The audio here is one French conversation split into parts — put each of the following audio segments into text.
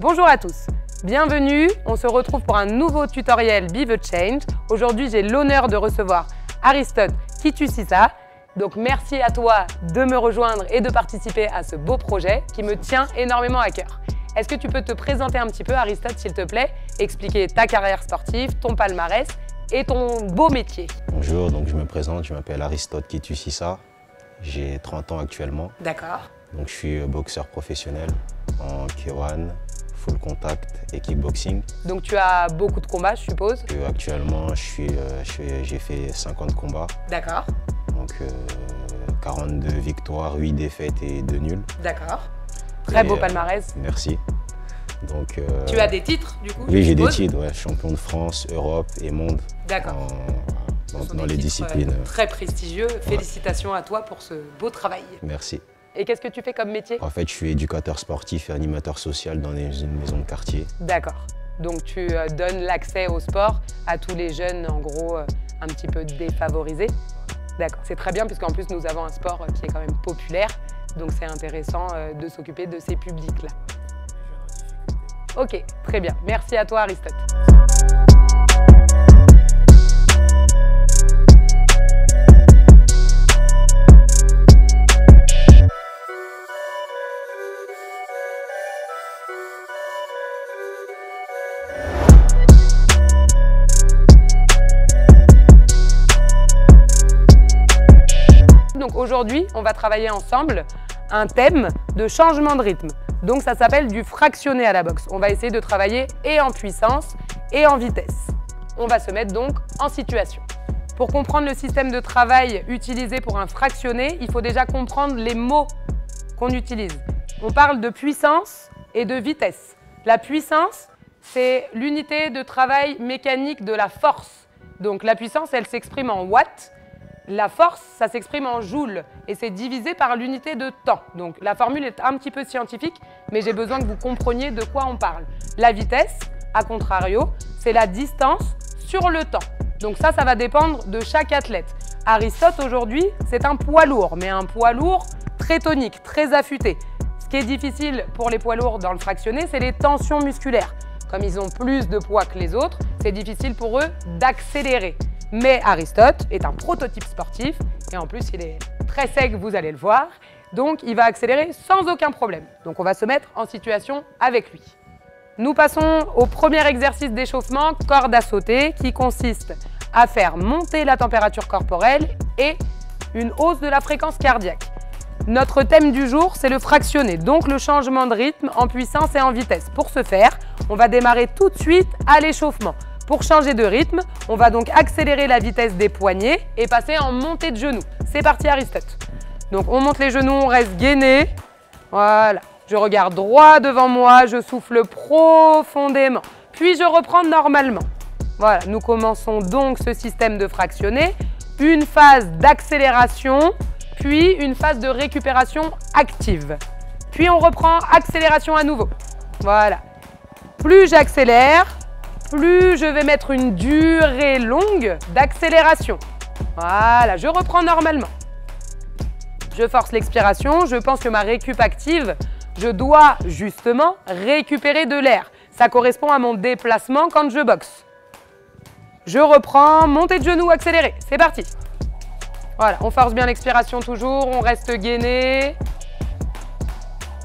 Bonjour à tous, bienvenue, on se retrouve pour un nouveau tutoriel Be The Change. Aujourd'hui, j'ai l'honneur de recevoir Aristote Kitussisa. Donc merci à toi de me rejoindre et de participer à ce beau projet qui me tient énormément à cœur. Est-ce que tu peux te présenter un petit peu, Aristote, s'il te plaît, expliquer ta carrière sportive, ton palmarès et ton beau métier? Bonjour, donc je me présente, je m'appelle Aristote Kitussisa, j'ai 30 ans actuellement. D'accord. Donc je suis boxeur professionnel en K1, full contact et kickboxing. Donc tu as beaucoup de combats, je suppose? Actuellement, j'ai fait 50 combats. D'accord. Donc 42 victoires, 8 défaites et 2 nuls. D'accord. Très beau palmarès. Merci. Donc, tu as des titres du coup? Oui, j'ai des titres, ouais, champion de France, Europe et monde. D'accord. Dans les disciplines. Très prestigieux. Félicitations à toi pour ce beau travail. Merci. Et qu'est-ce que tu fais comme métier? En fait, je suis éducateur sportif et animateur social dans une maison de quartier. D'accord. Donc tu donnes l'accès au sport à tous les jeunes, en gros, un petit peu défavorisés. D'accord. C'est très bien puisqu'en plus nous avons un sport qui est quand même populaire. Donc c'est intéressant de s'occuper de ces publics-là. Ok, très bien. Merci à toi, Aristote. Donc aujourd'hui, on va travailler ensemble un thème de changement de rythme. Donc ça s'appelle du fractionné à la boxe. On va essayer de travailler et en puissance et en vitesse. On va se mettre donc en situation. Pour comprendre le système de travail utilisé pour un fractionné, il faut déjà comprendre les mots qu'on utilise. On parle de puissance et de vitesse. La puissance, c'est l'unité de travail mécanique de la force. Donc la puissance, elle s'exprime en watts. La force, ça s'exprime en joules et c'est divisé par l'unité de temps. Donc la formule est un petit peu scientifique, mais j'ai besoin que vous compreniez de quoi on parle. La vitesse, à contrario, c'est la distance sur le temps. Donc ça va dépendre de chaque athlète. Aristote, aujourd'hui, c'est un poids lourd, mais un poids lourd très tonique, très affûté. Ce qui est difficile pour les poids lourds dans le fractionné, c'est les tensions musculaires. Comme ils ont plus de poids que les autres, c'est difficile pour eux d'accélérer. Mais Aristote est un prototype sportif et en plus il est très sec, vous allez le voir. Donc il va accélérer sans aucun problème. Donc on va se mettre en situation avec lui. Nous passons au premier exercice d'échauffement, corde à sauter, qui consiste à faire monter la température corporelle et une hausse de la fréquence cardiaque. Notre thème du jour, c'est le fractionné, donc le changement de rythme en puissance et en vitesse. Pour ce faire, on va démarrer tout de suite à l'échauffement. Pour changer de rythme, on va donc accélérer la vitesse des poignets et passer en montée de genoux. C'est parti, Aristote. Donc on monte les genoux, on reste gainé. Voilà. Je regarde droit devant moi, je souffle profondément. Puis je reprends normalement. Voilà, nous commençons donc ce système de fractionné. Une phase d'accélération, puis une phase de récupération active. Puis on reprend accélération à nouveau. Voilà. Plus j'accélère, plus je vais mettre une durée longue d'accélération. Voilà, je reprends normalement. Je force l'expiration, je pense que ma récup active, je dois justement récupérer de l'air. Ça correspond à mon déplacement quand je boxe. Je reprends, montée de genoux accélérée, c'est parti. Voilà, on force bien l'expiration toujours, on reste gainé.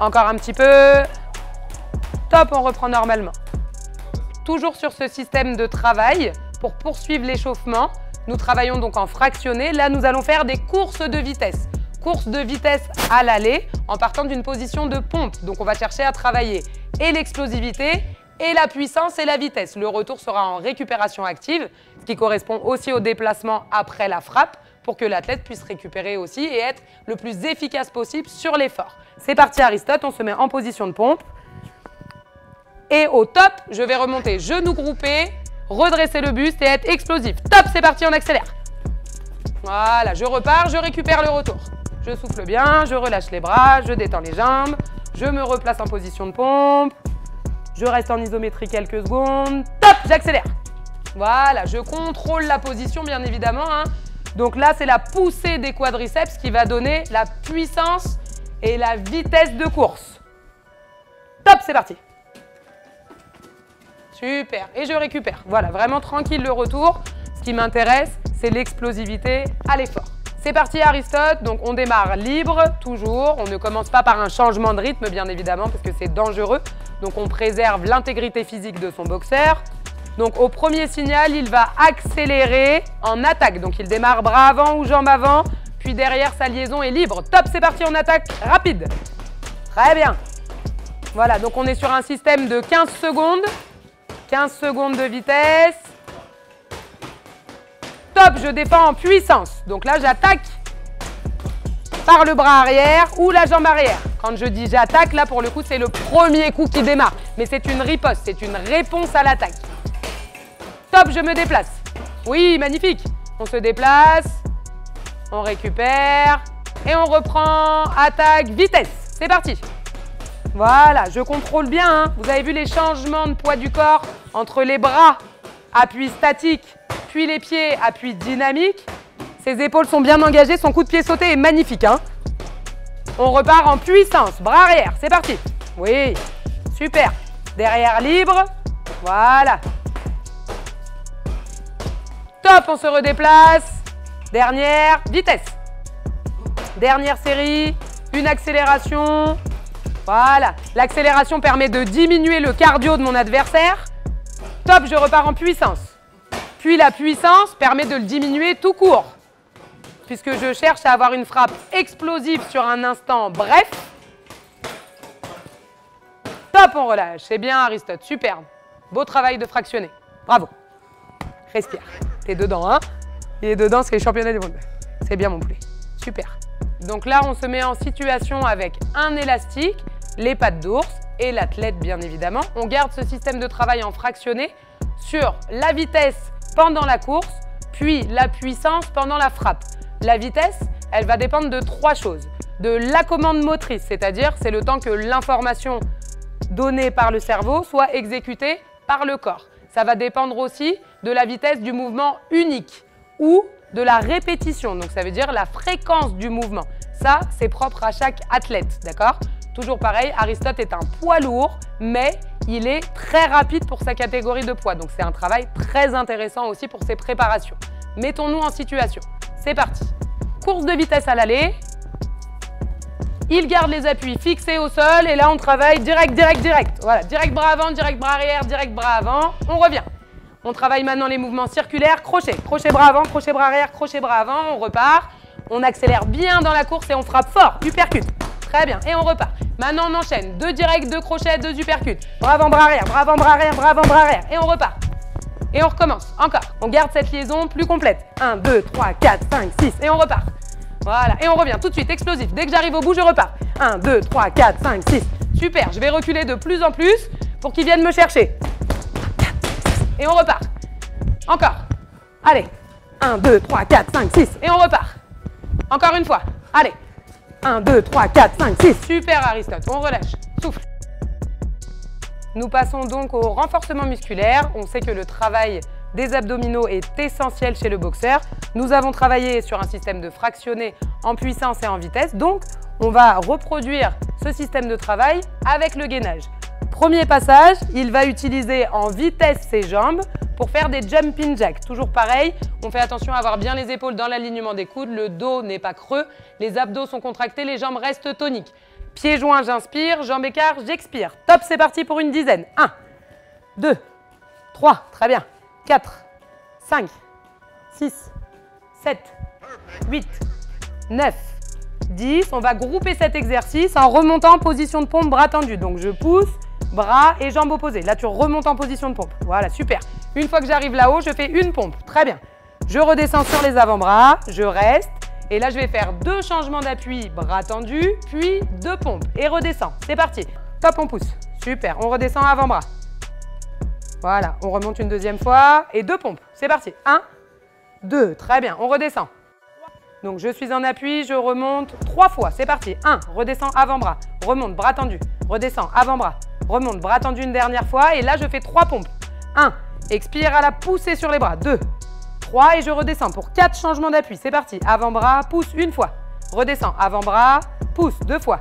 Encore un petit peu. Top, on reprend normalement. Toujours sur ce système de travail, pour poursuivre l'échauffement, nous travaillons donc en fractionné. Là, nous allons faire des courses de vitesse. Course de vitesse à l'aller en partant d'une position de pompe. Donc, on va chercher à travailler et l'explosivité et la puissance et la vitesse. Le retour sera en récupération active, ce qui correspond aussi au déplacement après la frappe pour que l'athlète puisse récupérer aussi et être le plus efficace possible sur l'effort. C'est parti, Aristote, on se met en position de pompe. Et au top, je vais remonter genoux groupés, redresser le buste et être explosif. Top, c'est parti, on accélère. Voilà, je repars, je récupère le retour. Je souffle bien, je relâche les bras, je détends les jambes, je me replace en position de pompe, je reste en isométrie quelques secondes. Top, j'accélère. Voilà, je contrôle la position bien évidemment. Donc là, c'est la poussée des quadriceps qui va donner la puissance et la vitesse de course. Top, c'est parti. Super. Et je récupère. Voilà, vraiment tranquille le retour. Ce qui m'intéresse, c'est l'explosivité à l'effort. C'est parti Aristote, donc on démarre libre, toujours. On ne commence pas par un changement de rythme, bien évidemment, parce que c'est dangereux. Donc on préserve l'intégrité physique de son boxeur. Donc au premier signal, il va accélérer en attaque. Donc il démarre bras avant ou jambes avant, puis derrière sa liaison est libre. Top, c'est parti, on attaque rapide. Très bien. Voilà, donc on est sur un système de 15 secondes. 15 secondes de vitesse. Top, je défends en puissance. Donc là, j'attaque par le bras arrière ou la jambe arrière. Quand je dis j'attaque, là, pour le coup, c'est le premier coup qui démarre. Mais c'est une riposte, c'est une réponse à l'attaque. Top, je me déplace. Oui, magnifique. On se déplace, on récupère et on reprend. Attaque, vitesse. C'est parti. Voilà, je contrôle bien. Hein. Vous avez vu les changements de poids du corps entre les bras, appui statique, puis les pieds, appui dynamique. Ses épaules sont bien engagées, son coup de pied sauté est magnifique. Hein. On repart en puissance, bras arrière, c'est parti. Oui, super. Derrière libre, voilà. Top, on se redéplace. Dernière, vitesse. Dernière série, une accélération. Voilà, l'accélération permet de diminuer le cardio de mon adversaire. Top, je repars en puissance. Puis la puissance permet de le diminuer tout court. Puisque je cherche à avoir une frappe explosive sur un instant bref. Top, on relâche. C'est bien Aristote, superbe. Beau travail de fractionné. Bravo. Respire. T'es dedans, hein? Il est dedans, c'est les championnats du monde. C'est bien mon poulet. Super. Donc là, on se met en situation avec un élastique, les pattes d'ours et l'athlète, bien évidemment. On garde ce système de travail en fractionné sur la vitesse pendant la course, puis la puissance pendant la frappe. La vitesse, elle va dépendre de trois choses. De la commande motrice, c'est-à-dire c'est le temps que l'information donnée par le cerveau soit exécutée par le corps. Ça va dépendre aussi de la vitesse du mouvement unique ou de la répétition. Donc ça veut dire la fréquence du mouvement. Ça, c'est propre à chaque athlète, d'accord? Toujours pareil, Aristote est un poids lourd, mais il est très rapide pour sa catégorie de poids. Donc c'est un travail très intéressant aussi pour ses préparations. Mettons-nous en situation. C'est parti. Course de vitesse à l'aller. Il garde les appuis fixés au sol et là on travaille direct. Voilà, direct bras avant, direct bras arrière, direct bras avant. On revient. On travaille maintenant les mouvements circulaires, crochet. Crochet bras avant, crochet bras arrière, crochet bras avant. On repart. On accélère bien dans la course et on frappe fort. Uppercut. Très bien. Et on repart. Maintenant on enchaîne. 2 directs, 2 crochets, 2 uppercuts. Bras avant, bras arrière, bras avant, bras arrière, bras avant, bras arrière. Et on repart. Et on recommence. Encore. On garde cette liaison plus complète. 1, 2, 3, 4, 5, 6. Et on repart. Voilà. Et on revient tout de suite. Explosif. Dès que j'arrive au bout, je repars. 1, 2, 3, 4, 5, 6. Super. Je vais reculer de plus en plus pour qu'ils viennent me chercher. 4, 6. Et on repart. Encore. Allez. 1, 2, 3, 4, 5, 6. Et on repart. Encore une fois. Allez. 1, 2, 3, 4, 5, 6. Super Aristote. On relâche. Souffle. Nous passons donc au renforcement musculaire. On sait que le travail des abdominaux est essentiel chez le boxeur. Nous avons travaillé sur un système de fractionné en puissance et en vitesse. Donc, on va reproduire ce système de travail avec le gainage. Premier passage, il va utiliser en vitesse ses jambes pour faire des jumping jacks. Toujours pareil, on fait attention à avoir bien les épaules dans l'alignement des coudes, le dos n'est pas creux, les abdos sont contractés, les jambes restent toniques. Pieds joints, j'inspire, jambes écart, j'expire. Top, c'est parti pour une dizaine. 1, 2, 3, très bien. 4, 5, 6, 7, 8, 9, 10. On va grouper cet exercice en remontant en position de pompe, bras tendus. Donc je pousse, bras et jambes opposées. Là, tu remontes en position de pompe. Voilà, super. Une fois que j'arrive là-haut, je fais une pompe. Très bien. Je redescends sur les avant-bras, je reste. Et là, je vais faire 2 changements d'appui, bras tendus, puis 2 pompes. Et redescends. C'est parti. Top, on pousse. Super. On redescend avant-bras. Voilà. On remonte une deuxième fois. Et 2 pompes. C'est parti. 1, 2. Très bien. On redescend. Donc, je suis en appui. Je remonte 3 fois. C'est parti. 1. Redescends avant-bras. Remonte, bras tendus. Redescends avant-bras. Remonte, bras tendus une dernière fois. Et là, je fais 3 pompes. 1. Expire à la poussée sur les bras. 2. 3 et je redescends pour 4 changements d'appui. C'est parti. Avant-bras, pousse une fois. Redescends. Avant-bras, pousse 2 fois.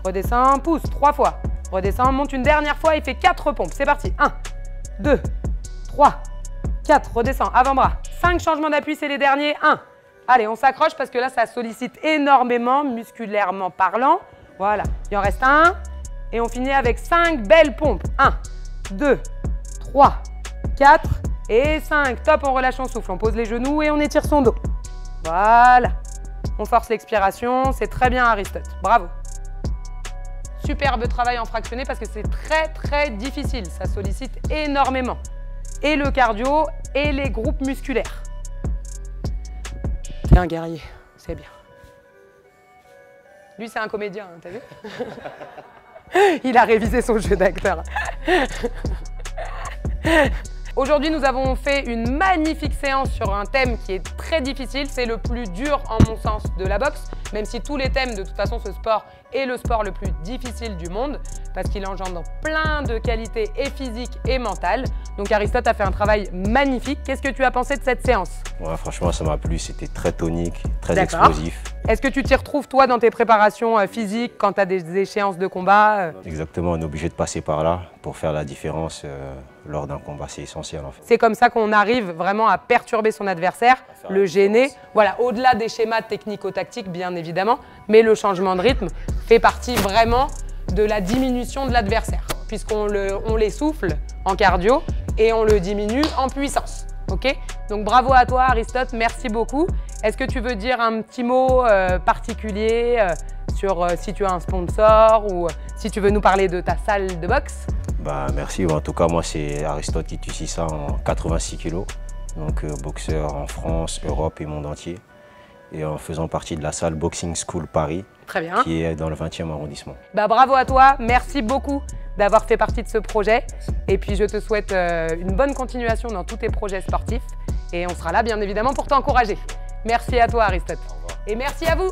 Redescends, pousse 3 fois. Redescends, monte une dernière fois et fais 4 pompes. C'est parti. 1, 2, 3, 4, redescends, avant-bras. 5 changements d'appui, c'est les derniers. 1. Allez, on s'accroche parce que là, ça sollicite énormément, musculairement parlant. Voilà, il en reste un. Et on finit avec 5 belles pompes. 1, 2, 3, 4 et 5. Top, on relâche son souffle. On pose les genoux et on étire son dos. Voilà. On force l'expiration. C'est très bien, Aristote. Bravo. Superbe travail en fractionné parce que c'est très difficile. Ça sollicite énormément. Et le cardio et les groupes musculaires. T'es un guerrier, c'est bien. Lui, c'est un comédien, hein, t'as vu? Il a révisé son jeu d'acteur. Aujourd'hui, nous avons fait une magnifique séance sur un thème qui est très difficile. C'est le plus dur, en mon sens, de la boxe. Même si tous les thèmes, de toute façon, ce sport est le sport le plus difficile du monde parce qu'il engendre plein de qualités et physiques et mentales. Donc Aristote a fait un travail magnifique. Qu'est-ce que tu as pensé de cette séance? Ouais, franchement, ça m'a plu. C'était très tonique, très explosif. Est-ce que tu t'y retrouves, toi, dans tes préparations physiques, quand tu as des échéances de combat? Exactement, on est obligé de passer par là pour faire la différence lors d'un combat. C'est essentiel, en fait. C'est comme ça qu'on arrive vraiment à perturber son adversaire, le gêner. Voilà, au-delà des schémas technico-tactiques, bien évidemment, mais le changement de rythme fait partie vraiment de la diminution de l'adversaire, puisqu'on l'essouffle en cardio et on le diminue en puissance. Ok? Donc bravo à toi, Aristote, merci beaucoup. Est-ce que tu veux dire un petit mot particulier sur si tu as un sponsor ou si tu veux nous parler de ta salle de boxe? Bah, merci. En tout cas, moi, c'est Aristote qui tue ça en 86 kg. Donc boxeur en France, Europe et monde entier. Et en faisant partie de la salle Boxing School Paris, très bien, qui est dans le 20e arrondissement. Bah, bravo à toi, merci beaucoup d'avoir fait partie de ce projet. Et puis je te souhaite une bonne continuation dans tous tes projets sportifs. Et on sera là bien évidemment pour t'encourager. Merci à toi Aristote. Au revoir. Et merci à vous.